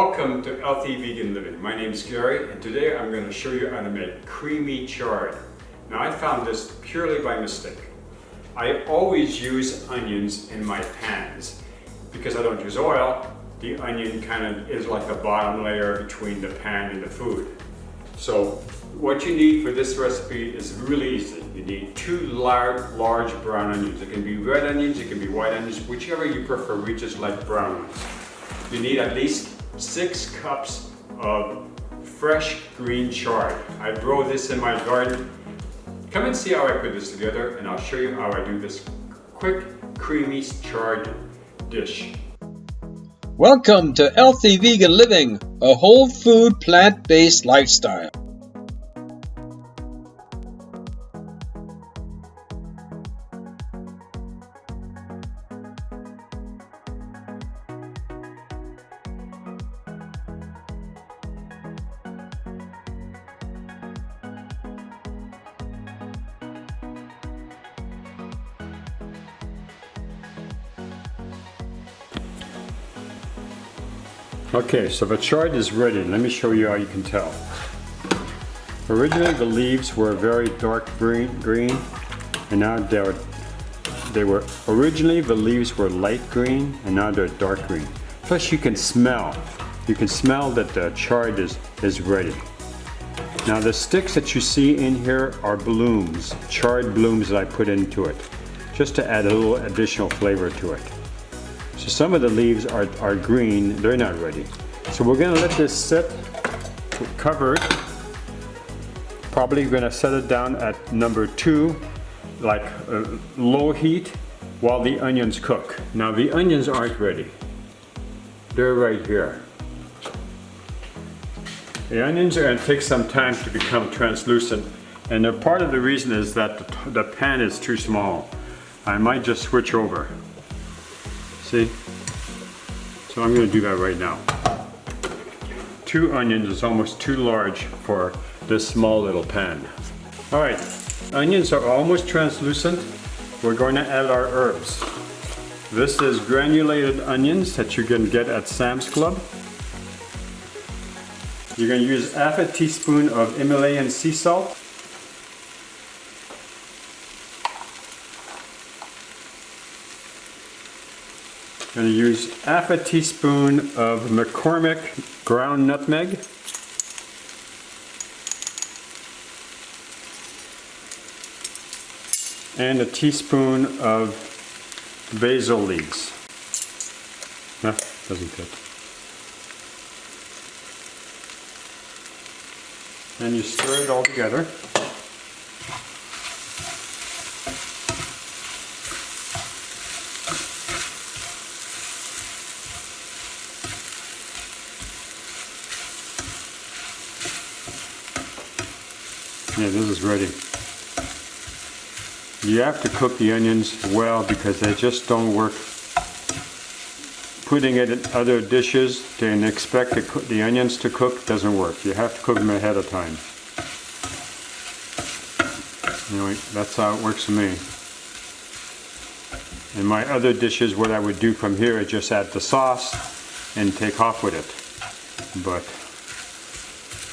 Welcome to Healthy Vegan Living. My name is Gary, and today I'm going to show you how to make creamy chard. Now I found this purely by mistake. I always use onions in my pans. Because I don't use oil, the onion kind of is like the bottom layer between the pan and the food. So what you need for this recipe is really easy. You need two large brown onions. It can be red onions, it can be white onions, whichever you prefer. We just like brown ones. You need at least 6 cups of fresh green chard. I grow this in my garden. Come and see how I put this together, and I'll show you how I do this quick, creamy chard dish. Welcome to Healthy Vegan Living, a whole food, plant-based lifestyle. Okay, so the chard is ready. Let me show you how you can tell. Originally the leaves were very dark green, and now originally the leaves were light green, and now they're dark green. Plus you can smell that the chard is ready. Now the sticks that you see in here are blooms, chard blooms that I put into it, just to add a little additional flavor to it. So some of the leaves are green, they're not ready. So we're gonna let this sit covered. Probably gonna set it down at number 2, like low heat, while the onions cook. Now the onions aren't ready. They're right here. The onions are gonna take some time to become translucent, and part of the reason is that the pan is too small. I might just switch over. See? So I'm going to do that right now. 2 onions is almost too large for this small little pan. Alright, onions are almost translucent. We're going to add our herbs. This is granulated onions that you can get at Sam's Club. You're going to use half a teaspoon of Himalayan sea salt. I'm going to use half a teaspoon of McCormick ground nutmeg. And a teaspoon of basil leaves. No, doesn't fit. And you stir it all together. Yeah, this is ready. You have to cook the onions well because they just don't work. Putting it in other dishes and expect the onions to cook doesn't work. You have to cook them ahead of time. Anyway, that's how it works for me. In my other dishes, what I would do from here is just add the sauce and take off with it. But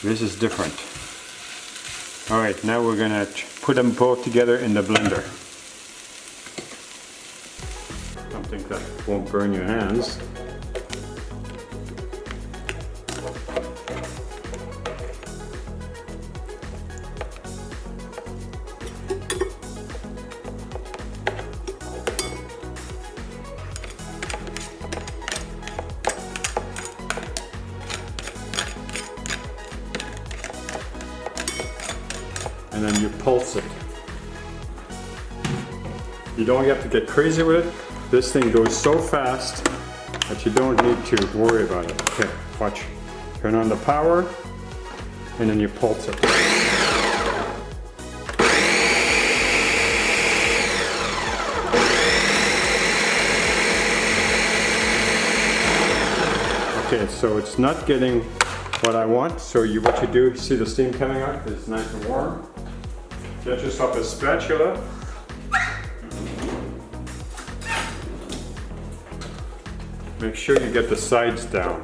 this is different. Alright, now we're going to put them both together in the blender. Something that won't burn your hands. And then you pulse it. You don't have to get crazy with it. This thing goes so fast that you don't need to worry about it. Okay, watch. Turn on the power, and then you pulse it. Okay, so it's not getting what I want. So what you do, see the steam coming out? It's nice and warm. Get yourself a spatula. Make sure you get the sides down.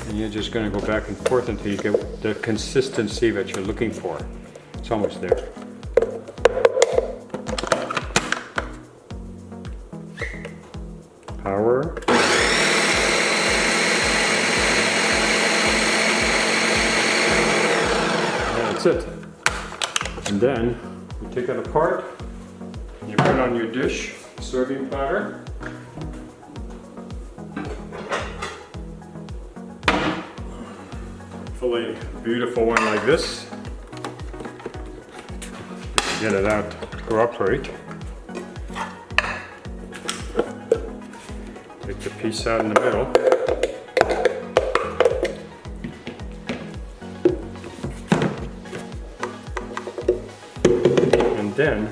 And you're just going to go back and forth until you get the consistency that you're looking for. It's almost there. Power. That's it. And then you take it apart, you put it on your dish, serving platter. Fillet a beautiful one like this. Get it out to cooperate. Take the piece out in the middle. And then,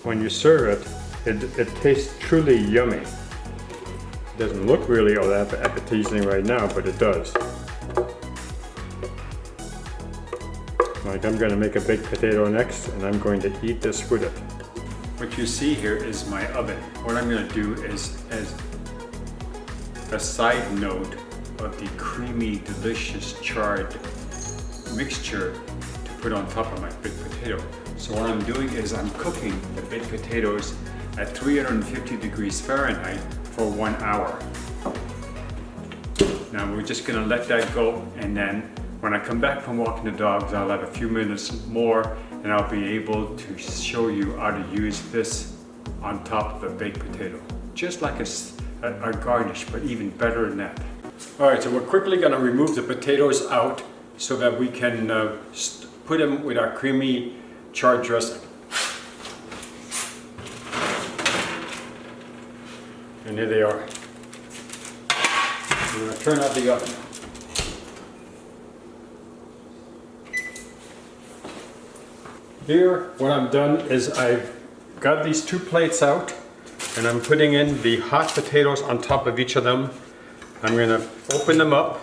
when you serve it, it tastes truly yummy. It doesn't look really all that appetizing right now, but it does. Like, I'm going to make a baked potato next, and I'm going to eat this with it. What you see here is my oven. What I'm going to do is, as a side note of the creamy, delicious chard mixture to put on top of my baked potato. So what I'm doing is I'm cooking the baked potatoes at 350 degrees Fahrenheit for 1 hour. Now we're just going to let that go, and then when I come back from walking the dogs, I'll have a few minutes more and I'll be able to show you how to use this on top of a baked potato. Just like a garnish, but even better than that. All right, so we're quickly gonna remove the potatoes out so that we can put them with our creamy chard dressing. And here they are. I'm gonna turn out the oven. Here, what I've done is I've got these two plates out and I'm putting in the hot potatoes on top of each of them. I'm going to open them up.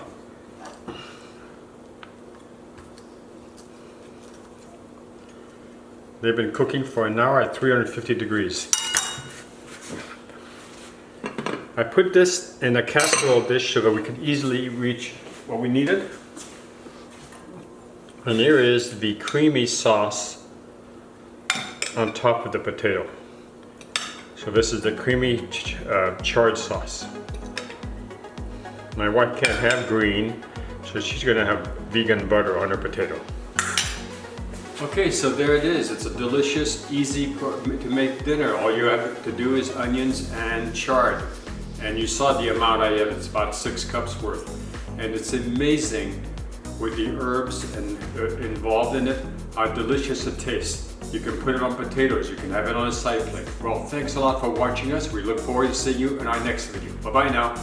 They've been cooking for an hour at 350 degrees. I put this in a casserole dish so that we can easily reach what we needed. And here is the creamy sauce on top of the potato. So this is the creamy chard sauce. My wife can't have green, so she's gonna have vegan butter on her potato. Okay, so there it is. It's a delicious, easy to make dinner. All you have to do is onions and chard. And you saw the amount I had, it's about 6 cups worth. And it's amazing with the herbs involved in it, how delicious it tastes. You can put it on potatoes, you can have it on a side plate. Well, thanks a lot for watching us. We look forward to seeing you in our next video. Bye-bye now.